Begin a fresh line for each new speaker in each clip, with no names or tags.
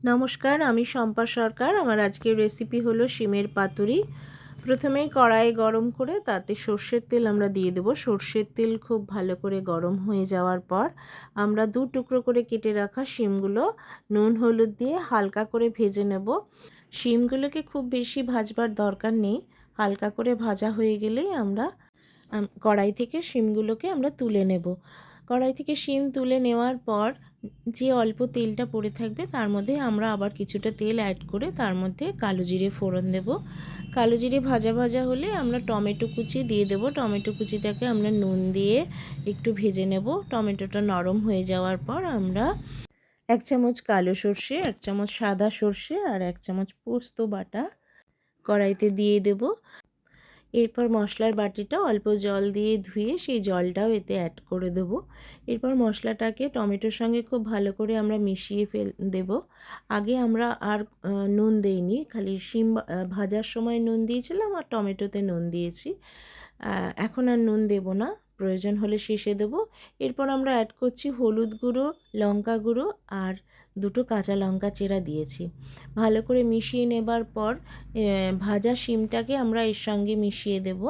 নমস্কার, আমি শম্পা সরকার। আমার আজকের রেসিপি হলো শিমের পাতুরি। প্রথমেই কড়াই গরম করে তাতে সর্ষের তেল আমরা দিয়ে দেবো। সর্ষের তেল খুব ভালো করে গরম হয়ে যাওয়ার পর আমরা 2 টুকরো করে কেটে রাখা শিমগুলো নুন হলুদ দিয়ে হালকা করে ভেজে নেব। শিমগুলোকে খুব বেশি ভাজবার দরকার নেই, হালকা করে ভাজা হয়ে গেলেই আমরা কড়াই থেকে শিমগুলোকে আমরা তুলে নেব। কড়াই থেকে শিম তুলে নেওয়ার পর যে অল্প তেলটা পড়ে থাকবে তার মধ্যে আমরা আবার কিছুটা তেল অ্যাড করে তার মধ্যে কালো জিরে ফোড়ন দেব। কালো জিরে ভাজা ভাজা হলে আমরা টমেটো কুচি দিয়ে দেব। টমেটো কুচিটাকে আমরা নুন দিয়ে একটু ভেজে নেব। টমেটোটা নরম হয়ে যাওয়ার পর আমরা 1 চামচ কালো সর্ষে, 1 চামচ সাদা সর্ষে আর 1 চামচ পোস্ত বাটা কড়াইতে দিয়ে দেব। এরপর মশলার বাটিটা অল্প জল দিয়ে ধুয়ে সেই জলটাও এতে অ্যাড করে দেবো। এরপর মশলাটাকে টমেটোর সঙ্গে খুব ভালো করে আমরা মিশিয়ে দেব। আগে আমরা আর নুন দেইনি, খালি শিম ভাজার সময় নুন দিয়েছিলাম আর টমেটোতে নুন দিয়েছি। এখন আর নুন দেব না, প্রয়োজন হলে শেষে দেব। এরপর আমরা অ্যাড করছি হলুদ গুঁড়ো, লঙ্কা গুঁড়ো আর 2টো কাঁচা লঙ্কা চেরা দিয়েছি। ভালো করে মিশিয়ে নেবার পর ভাজা শিমটাকে আমরা এর সঙ্গে মিশিয়ে দেব।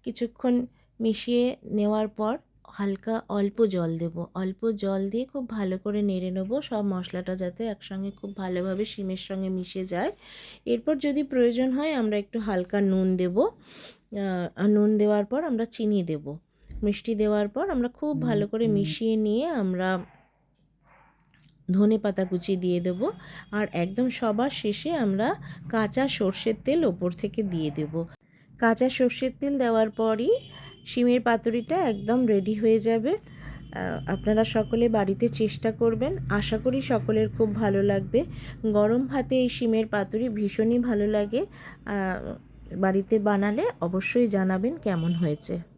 কিছুক্ষণ মিশিয়ে নেওয়ার পর হালকা অল্প জল দেব। অল্প জল দিয়ে খুব ভালো করে নেড়ে নেব, সব মশলাটা যাতে একসঙ্গে খুব ভালোভাবে শিমের সঙ্গে মিশে যায়। এরপর যদি প্রয়োজন হয় আমরা একটু হালকা নুন দেব। নুন দেওয়ার পর আমরা চিনি দেব। মিষ্টি দেওয়ার পর আমরা খুব ভালো করে মিশিয়ে নিয়ে আমরা ধনেপাতা কুচি দিয়ে দেব। আর একদম সবার শেষে আমরা কাঁচা সর্ষের তেল ওপর থেকে দিয়ে দেব। কাঁচা সর্ষের তেল দেওয়ার পরই শিমের পাতুরিটা একদম রেডি হয়ে যাবে। আপনারা সকলে বাড়িতে চেষ্টা করবেন, আশা করি সকলের খুব ভালো লাগবে। গরম ভাতে এই শিমের পাতুরি ভীষণই ভালো লাগে। বাড়িতে বানালে অবশ্যই জানাবেন কেমন হয়েছে।